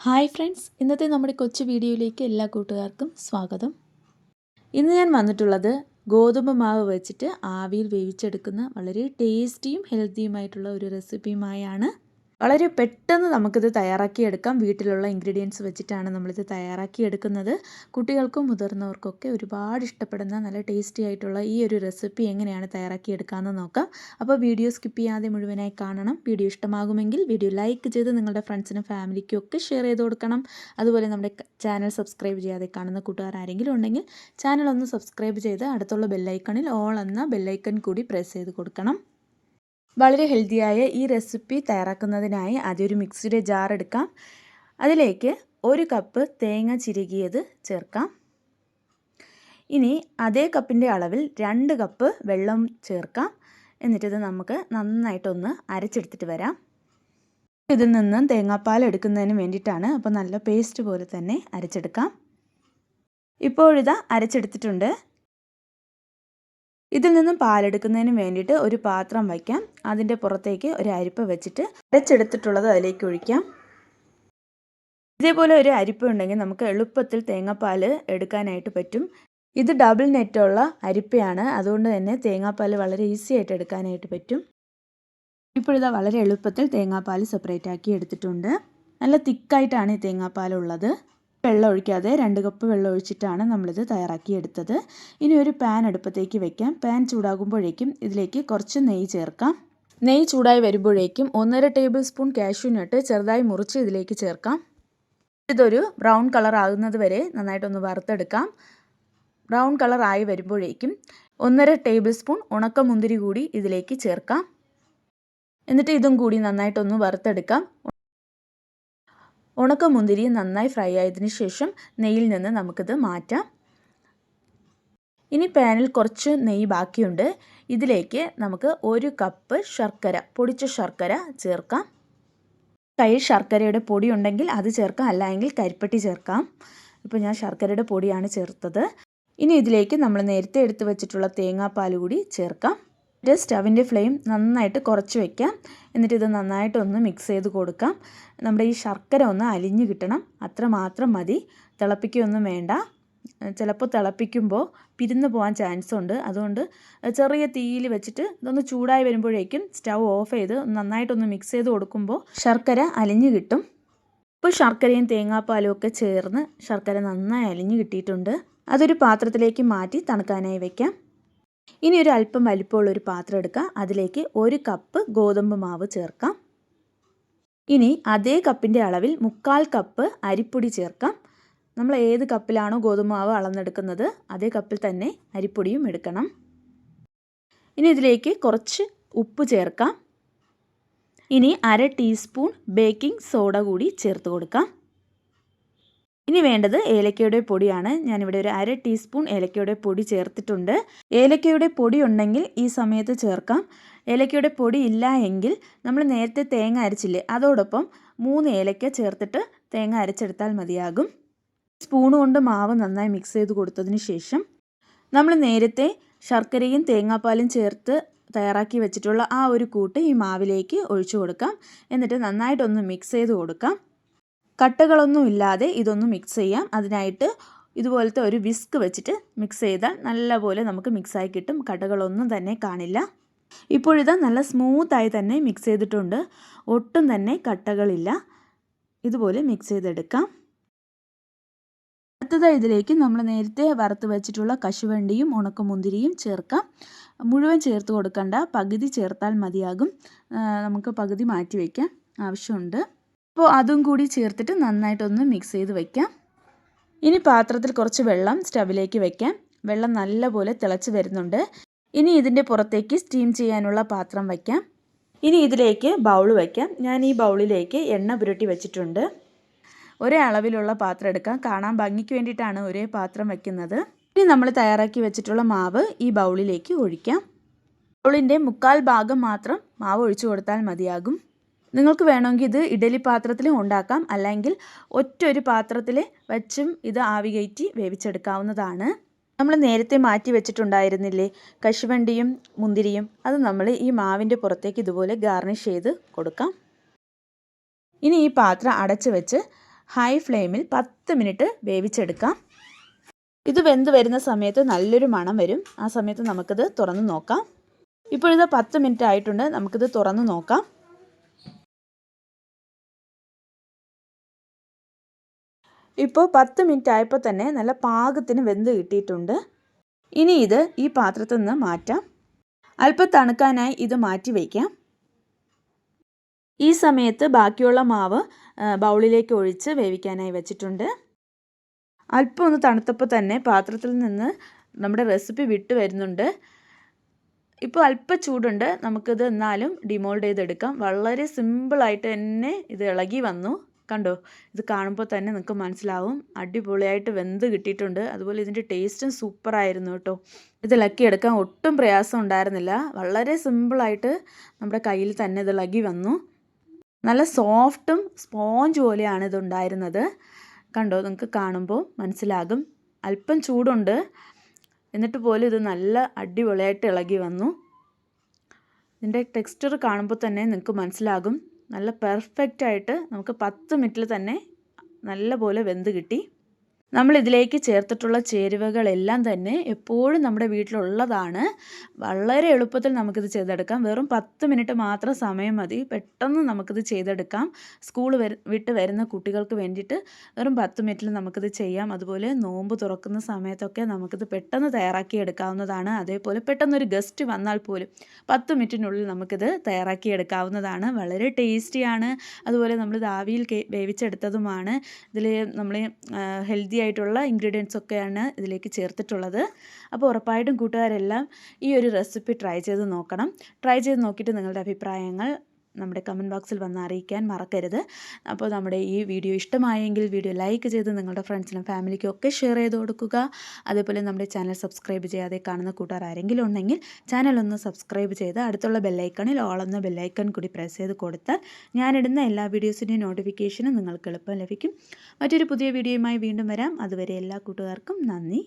Hi friends, ഇന്നത്തെ നമ്മുടെ കൊച്ചു വീഡിയോയിലേക്ക് എല്ലാ കൂട്ടുകാർക്കും സ്വാഗതം. ഇന്ന് ഞാൻ വന്നിട്ടുള്ളത് ഗോതമ്പ് മാവ് വെച്ചിട്ട് ആവിയിൽ വേവിച്ചെടുക്കുന്ന വളരെ ടേസ്റ്റിയും ഹെൽത്തിയുമായിട്ടുള്ള ഒരു റെസിപ്പിയുമായാണ്. വളരെ പെട്ടെന്ന് നമുക്കിത് തയ്യാറാക്കിയെടുക്കാം. വീട്ടിലുള്ള ഇൻഗ്രീഡിയൻസ് വെച്ചിട്ടാണ് നമ്മളിത് തയ്യാറാക്കിയെടുക്കുന്നത്. കുട്ടികൾക്കും മുതിർന്നവർക്കൊക്കെ ഒരുപാട് ഇഷ്ടപ്പെടുന്ന നല്ല ടേസ്റ്റി ആയിട്ടുള്ള ഈ ഒരു റെസിപ്പി എങ്ങനെയാണ് തയ്യാറാക്കിയെടുക്കാമെന്ന് നോക്കാം. അപ്പോൾ വീഡിയോ സ്കിപ്പ് ചെയ്യാതെ മുഴുവനായി കാണണം. വീഡിയോ ഇഷ്ടമാകുമെങ്കിൽ വീഡിയോ ലൈക്ക് ചെയ്ത് നിങ്ങളുടെ ഫ്രണ്ട്സിനും ഫാമിലിക്കും ഒക്കെ ഷെയർ ചെയ്ത് കൊടുക്കണം. അതുപോലെ നമ്മുടെ ചാനൽ സബ്സ്ക്രൈബ് ചെയ്യാതെ കാണുന്ന കൂട്ടുകാർ ആരെങ്കിലും ഉണ്ടെങ്കിൽ ചാനൽ ഒന്ന് സബ്സ്ക്രൈബ് ചെയ്ത് അടുത്തുള്ള ബെല്ലൈക്കണിൽ ഓൾ എന്ന ബെല്ലൈക്കൺ കൂടി പ്രസ് ചെയ്ത് കൊടുക്കണം. വളരെ ഹെൽത്തിയായ ഈ റെസിപ്പി തയ്യാറാക്കുന്നതിനായി ആദ്യം ഒരു മിക്സിയുടെ ജാർ എടുക്കാം. അതിലേക്ക് 1 കപ്പ് തേങ്ങ ചിരകിയത് ചേർക്കാം. ഇനി അതേ കപ്പിൻ്റെ അളവിൽ 2 കപ്പ് വെള്ളം ചേർക്കാം. എന്നിട്ടിത് നമുക്ക് നന്നായിട്ടൊന്ന് അരച്ചെടുത്തിട്ട് വരാം. ഇതിൽ നിന്നും തേങ്ങാപ്പാൽ എടുക്കുന്നതിന് വേണ്ടിയിട്ടാണ്. അപ്പോൾ നല്ല പേസ്റ്റ് പോലെ തന്നെ അരച്ചെടുക്കാം. ഇപ്പോഴിതാ അരച്ചെടുത്തിട്ടുണ്ട്. ഇതിൽ നിന്നും പാലെടുക്കുന്നതിന് വേണ്ടിയിട്ട് ഒരു പാത്രം വയ്ക്കാം. അതിൻ്റെ പുറത്തേക്ക് ഒരു അരിപ്പ വെച്ചിട്ട് അരച്ചെടുത്തിട്ടുള്ളത് അതിലേക്ക് ഒഴിക്കാം. ഇതേപോലെ ഒരു അരിപ്പ ഉണ്ടെങ്കിൽ നമുക്ക് എളുപ്പത്തിൽ തേങ്ങാപ്പാൽ എടുക്കാനായിട്ട് പറ്റും. ഇത് ഡബിൾ നെറ്റുള്ള അരിപ്പയാണ്, അതുകൊണ്ട് തന്നെ തേങ്ങാപ്പാൽ വളരെ ഈസി ആയിട്ട് എടുക്കാനായിട്ട് പറ്റും. ഇപ്പോഴിതാ വളരെ എളുപ്പത്തിൽ തേങ്ങാപ്പാൽ സെപ്പറേറ്റ് ആക്കി എടുത്തിട്ടുണ്ട്. നല്ല തിക്കായിട്ടാണ് ഈ തേങ്ങാപ്പാൽ ഉള്ളത്. വെള്ളം ഒഴിക്കാതെ 2 കപ്പ് വെള്ളം ഒഴിച്ചിട്ടാണ് നമ്മളിത് തയ്യാറാക്കിയെടുത്തത്. ഇനി ഒരു പാൻ അടുപ്പത്തേക്ക് വെക്കാം. പാൻ ചൂടാകുമ്പോഴേക്കും ഇതിലേക്ക് കുറച്ച് നെയ്യ് ചേർക്കാം. നെയ്യ് ചൂടായി വരുമ്പോഴേക്കും 1.5 ടേബിൾ സ്പൂൺ കാഷ്യൂ നട്ട് ചെറുതായി മുറിച്ച് ഇതിലേക്ക് ചേർക്കാം. ഇതൊരു ബ്രൗൺ കളർ ആകുന്നത് വരെ നന്നായിട്ടൊന്ന് വറുത്തെടുക്കാം. ബ്രൗൺ കളർ ആയി വരുമ്പോഴേക്കും 1.5 ടേബിൾ സ്പൂൺ ഉണക്കമുന്തിരി കൂടി ഇതിലേക്ക് ചേർക്കാം. എന്നിട്ട് ഇതും കൂടി നന്നായിട്ടൊന്ന് വറുത്തെടുക്കാം. ഉണക്കമുന്തിരി നന്നായി ഫ്രൈ ആയതിനു ശേഷം നെയ്യിൽ നിന്ന് നമുക്കിത് മാറ്റാം. ഇനി പാനിൽ കുറച്ച് നെയ്യ് ബാക്കിയുണ്ട്. ഇതിലേക്ക് നമുക്ക് 1 കപ്പ് ശർക്കര, പൊടിച്ച ശർക്കര ചേർക്കാം. കയ്യിൽ ശർക്കരയുടെ പൊടി ഉണ്ടെങ്കിൽ അത് ചേർക്കാം, അല്ലെങ്കിൽ കരിപ്പട്ടി ചേർക്കാം. ഇപ്പോൾ ഞാൻ ശർക്കരയുടെ പൊടിയാണ് ചേർത്തത്. ഇനി ഇതിലേക്ക് നമ്മൾ നേരത്തെ എടുത്ത് വെച്ചിട്ടുള്ള തേങ്ങാപ്പാൽ കൂടി ചേർക്കാം. സ്റ്റവിൻ്റെ ഫ്ലെയിം നന്നായിട്ട് കുറച്ച് വയ്ക്കാം. എന്നിട്ട് ഇത് നന്നായിട്ടൊന്ന് മിക്സ് ചെയ്ത് കൊടുക്കാം. നമ്മുടെ ഈ ശർക്കര ഒന്ന് അലിഞ്ഞ് കിട്ടണം, അത്ര മാത്രം മതി. തിളപ്പിക്കുകയൊന്നും വേണ്ട. ചിലപ്പോൾ തിളപ്പിക്കുമ്പോൾ പിരിഞ്ഞു പോകാൻ ചാൻസ് ഉണ്ട്. അതുകൊണ്ട് ചെറിയ തീയിൽ വെച്ചിട്ട് ഇതൊന്ന് ചൂടായി വരുമ്പോഴേക്കും സ്റ്റൗ ഓഫ് ചെയ്ത് നന്നായിട്ടൊന്ന് മിക്സ് ചെയ്ത് കൊടുക്കുമ്പോൾ ശർക്കര അലിഞ്ഞ് കിട്ടും. ഇപ്പോൾ ശർക്കരയും തേങ്ങാപ്പാലും ഒക്കെ ചേർന്ന് ശർക്കര നന്നായി അലിഞ്ഞ് കിട്ടിയിട്ടുണ്ട്. അതൊരു പാത്രത്തിലേക്ക് മാറ്റി തണുക്കാനായി വയ്ക്കാം. ഇനി ഒരു അല്പം വലിപ്പമുള്ളൊരു പാത്രം എടുക്കുക. അതിലേക്ക് 1 കപ്പ് ഗോതമ്പ് മാവ് ചേർക്കാം. ഇനി അതേ കപ്പിൻ്റെ അളവിൽ 1/4 കപ്പ് അരിപ്പൊടി ചേർക്കാം. നമ്മൾ ഏത് കപ്പിലാണോ ഗോതമ്പ് മാവ് അളന്നെടുക്കുന്നത് അതേ കപ്പിൽ തന്നെ അരിപ്പൊടിയും എടുക്കണം. ഇനി ഇതിലേക്ക് കുറച്ച് ഉപ്പ് ചേർക്കാം. ഇനി 1/2 ടീസ്പൂൺ ബേക്കിംഗ് സോഡ കൂടി ചേർത്ത് കൊടുക്കാം. ഇനി വേണ്ടത് ഏലക്കയുടെ പൊടിയാണ്. ഞാനിവിടെ ഒരു 1/2 ടീസ്പൂൺ ഏലക്കയുടെ പൊടി ചേർത്തിട്ടുണ്ട്. ഏലക്കയുടെ പൊടി ഉണ്ടെങ്കിൽ ഈ സമയത്ത് ചേർക്കാം. ഏലക്കയുടെ പൊടി ഇല്ല എങ്കിൽ നമ്മൾ നേരത്തെ തേങ്ങ അരച്ചില്ലേ, അതോടൊപ്പം 3 ഏലക്ക ചേർത്തിട്ട് തേങ്ങ അരച്ചെടുത്താൽ മതിയാകും. സ്പൂൺ കൊണ്ട് മാവ് നന്നായി മിക്സ് ചെയ്ത് കൊടുത്തതിന് ശേഷം നമ്മൾ നേരത്തെ ശർക്കരയും തേങ്ങാപ്പാലും ചേർത്ത് തയ്യാറാക്കി വെച്ചിട്ടുള്ള ആ ഒരു കൂട്ട് ഈ മാവിലേക്ക് ഒഴിച്ചു കൊടുക്കാം. എന്നിട്ട് നന്നായിട്ടൊന്ന് മിക്സ് ചെയ്ത് കൊടുക്കാം. കട്ടകളൊന്നും ഇല്ലാതെ ഇതൊന്ന് മിക്സ് ചെയ്യാം. അതിനായിട്ട് ഇതുപോലത്തെ ഒരു വിസ്ക് വെച്ചിട്ട് മിക്സ് ചെയ്താൽ നല്ലപോലെ നമുക്ക് മിക്സായി കിട്ടും. കട്ടകളൊന്നും തന്നെ കാണില്ല. ഇപ്പോഴിത് നല്ല സ്മൂത്തായി തന്നെ മിക്സ് ചെയ്തിട്ടുണ്ട്. ഒട്ടും തന്നെ കട്ടകളില്ല. ഇതുപോലെ മിക്സ് ചെയ്തെടുക്കാം. അടുത്തതായി ഇതിലേക്ക് നമ്മൾ നേരത്തെ വറുത്ത് വെച്ചിട്ടുള്ള കശുവണ്ടിയും ഉണക്കമുന്തിരിയും ചേർക്കാം. മുഴുവൻ ചേർത്ത് കൊടുക്കണ്ട, പകുതി ചേർത്താൽ മതിയാകും. നമുക്ക് പകുതി മാറ്റി വയ്ക്കാൻ ആവശ്യമുണ്ട്. അപ്പോൾ അതും കൂടി ചേർത്തിട്ട് നന്നായിട്ടൊന്ന് മിക്സ് ചെയ്ത് വയ്ക്കാം. ഇനി പാത്രത്തിൽ കുറച്ച് വെള്ളം സ്റ്റവിലേക്ക് വയ്ക്കാം. വെള്ളം നല്ലപോലെ തിളച്ച് വരുന്നുണ്ട്. ഇനി ഇതിൻ്റെ പുറത്തേക്ക് സ്റ്റീം ചെയ്യാനുള്ള പാത്രം വയ്ക്കാം. ഇനി ഇതിലേക്ക് ബൗൾ വയ്ക്കാം. ഞാൻ ഈ ബൗളിലേക്ക് എണ്ണ പുരട്ടി വെച്ചിട്ടുണ്ട്. ഒരേ അളവിലുള്ള പാത്രം എടുക്കാം. കാണാൻ ഭംഗിക്ക് വേണ്ടിയിട്ടാണ് ഒരേ പാത്രം വയ്ക്കുന്നത്. ഇനി നമ്മൾ തയ്യാറാക്കി വെച്ചിട്ടുള്ള മാവ് ഈ ബൗളിലേക്ക് ഒഴിക്കാം. ബൗളിൻ്റെ 1/4 ഭാഗം മാത്രം മാവ് ഒഴിച്ചു കൊടുത്താൽ മതിയാകും. നിങ്ങൾക്ക് വേണമെങ്കിൽ ഇത് ഇഡലി പാത്രത്തിലും ഉണ്ടാക്കാം, അല്ലെങ്കിൽ ഒറ്റൊരു പാത്രത്തിൽ വെച്ചും ഇത് ആവി കയറ്റി വേവിച്ചെടുക്കാവുന്നതാണ്. നമ്മൾ നേരത്തെ മാറ്റി വെച്ചിട്ടുണ്ടായിരുന്നില്ലേ കശുവണ്ടിയും മുന്തിരിയും, അത് നമ്മൾ ഈ മാവിൻ്റെ പുറത്തേക്ക് ഇതുപോലെ ഗാർണിഷ് ചെയ്ത് കൊടുക്കാം. ഇനി ഈ പാത്രം അടച്ച് വെച്ച് ഹൈ ഫ്ലെയിമിൽ 10 മിനിറ്റ് വേവിച്ചെടുക്കാം. ഇത് വെന്ത് വരുന്ന സമയത്ത് നല്ലൊരു മണം വരും. ആ സമയത്ത് നമുക്കിത് തുറന്ന് നോക്കാം. ഇപ്പോൾ ഇത് 10 മിനിറ്റ് ആയിട്ടുണ്ട്. നമുക്കിത് തുറന്ന് നോക്കാം. ഇപ്പോൾ 10 മിനിറ്റ് ആയപ്പോൾ തന്നെ നല്ല പാകത്തിന് വെന്ത് കിട്ടിയിട്ടുണ്ട്. ഇനി ഇത് ഈ പാത്രത്തിൽ നിന്ന് മാറ്റാം. അല്പം തണുക്കാനായി ഇത് മാറ്റി വയ്ക്കാം. ഈ സമയത്ത് ബാക്കിയുള്ള മാവ് ബൗളിലേക്ക് ഒഴിച്ച് വേവിക്കാനായി വെച്ചിട്ടുണ്ട്. അല്പം ഒന്ന് തണുത്തപ്പോൾ തന്നെ പാത്രത്തിൽ നിന്ന് നമ്മുടെ റെസിപ്പി വിട്ട് വരുന്നുണ്ട്. ഇപ്പോൾ അല്പം ചൂടുണ്ട്. നമുക്കിത് എന്നാലും ഡിമോൾഡ് ചെയ്തെടുക്കാം. വളരെ സിമ്പിളായിട്ട് തന്നെ ഇത് ഇളകി വന്നു. കണ്ടോ? ഇത് കാണുമ്പോൾ തന്നെ നിങ്ങൾക്ക് മനസ്സിലാവും അടിപൊളിയായിട്ട് വെന്ത് കിട്ടിയിട്ടുണ്ട്. അതുപോലെ ഇതിൻ്റെ ടേസ്റ്റും സൂപ്പറായിരുന്നു കേട്ടോ. ഇത് ഇളക്കിയെടുക്കാൻ ഒട്ടും പ്രയാസം ഉണ്ടായിരുന്നില്ല. വളരെ സിമ്പിളായിട്ട് നമ്മുടെ കയ്യിൽ തന്നെ ഇത് ഇളകി വന്നു. നല്ല സോഫ്റ്റും സ്പോഞ്ച് പോലെയാണ് ഇതുണ്ടായിരുന്നത്. കണ്ടോ? നിങ്ങൾക്ക് കാണുമ്പോൾ മനസ്സിലാകും. അല്പം ചൂടുണ്ട്, എന്നിട്ട് പോലും ഇത് നല്ല അടിപൊളിയായിട്ട് ഇളകി വന്നു. ഇതിൻ്റെ ടെക്സ്ചർ കാണുമ്പോൾ തന്നെ നിങ്ങൾക്ക് മനസ്സിലാകും. നല്ല പെർഫെക്റ്റായിട്ട് നമുക്ക് 10 മിനിറ്റിൽ തന്നെ നല്ല പോലെ വെന്ത് കിട്ടി. നമ്മളിതിലേക്ക് ചേർത്തിട്ടുള്ള ചേരുവകളെല്ലാം തന്നെ എപ്പോഴും നമ്മുടെ വീട്ടിലുള്ളതാണ്. വളരെ എളുപ്പത്തിൽ നമുക്കിത് ചെയ്തെടുക്കാം. വെറും 10 മിനിറ്റ് മാത്രം സമയം മതി. പെട്ടെന്ന് നമുക്കിത് ചെയ്തെടുക്കാം. സ്കൂൾ വിട്ട് വരുന്ന കുട്ടികൾക്ക് വേണ്ടിയിട്ട് വെറും 10 മിനിറ്റിൽ നമുക്കിത് ചെയ്യാം. അതുപോലെ നോമ്പ് തുറക്കുന്ന സമയത്തൊക്കെ നമുക്കിത് പെട്ടെന്ന് തയ്യാറാക്കി എടുക്കാവുന്നതാണ്. അതേപോലെ പെട്ടെന്നൊരു ഗസ്റ്റ് വന്നാൽ പോലും 10 മിനിറ്റിനുള്ളിൽ നമുക്കിത് തയ്യാറാക്കി എടുക്കാവുന്നതാണ്. വളരെ ടേസ്റ്റിയാണ്. അതുപോലെ നമ്മൾ ആവിയിൽ വേവിച്ചെടുത്തതുമാണ്. ഇതിൽ നമ്മൾ ഹെൽത്തി ആയിട്ടുള്ള ഇൻഗ്രീഡിയൻസ് ഒക്കെയാണ് ഇതിലേക്ക് ചേർത്തിട്ടുള്ളത്. അപ്പോൾ ഉറപ്പായിട്ടും കൂട്ടുകാരെല്ലാം ഈ ഒരു റെസിപ്പി ട്രൈ ചെയ്ത് നോക്കണം. ട്രൈ ചെയ്ത് നോക്കിയിട്ട് നിങ്ങളുടെ അഭിപ്രായങ്ങൾ നമ്മുടെ കമൻറ്റ് ബോക്സിൽ വന്ന് അറിയിക്കാൻ മറക്കരുത്. അപ്പോൾ നമ്മുടെ ഈ വീഡിയോ ഇഷ്ടമായെങ്കിൽ വീഡിയോ ലൈക്ക് ചെയ്ത് നിങ്ങളുടെ ഫ്രണ്ട്സിനും ഫാമിലിക്കും ഒക്കെ ഷെയർ ചെയ്ത് കൊടുക്കുക. അതേപോലെ നമ്മുടെ ചാനൽ സബ്സ്ക്രൈബ് ചെയ്യാതെ കാണുന്ന കൂട്ടുകാർ ആരെങ്കിലും ഉണ്ടെങ്കിൽ ചാനൽ ഒന്ന് സബ്സ്ക്രൈബ് ചെയ്ത് അടുത്തുള്ള ബെല്ലൈക്കണിൽ ഓൾ എന്ന ബെല്ലൈക്കൺ കൂടി പ്രസ് ചെയ്ത് കൊടുത്താൽ ഞാനിടുന്ന എല്ലാ വീഡിയോസിൻ്റെയും നോട്ടിഫിക്കേഷനും നിങ്ങൾക്ക് എളുപ്പം ലഭിക്കും. മറ്റൊരു പുതിയ വീഡിയോയുമായി വീണ്ടും വരാം. അതുവരെ എല്ലാ കൂട്ടുകാർക്കും നന്ദി.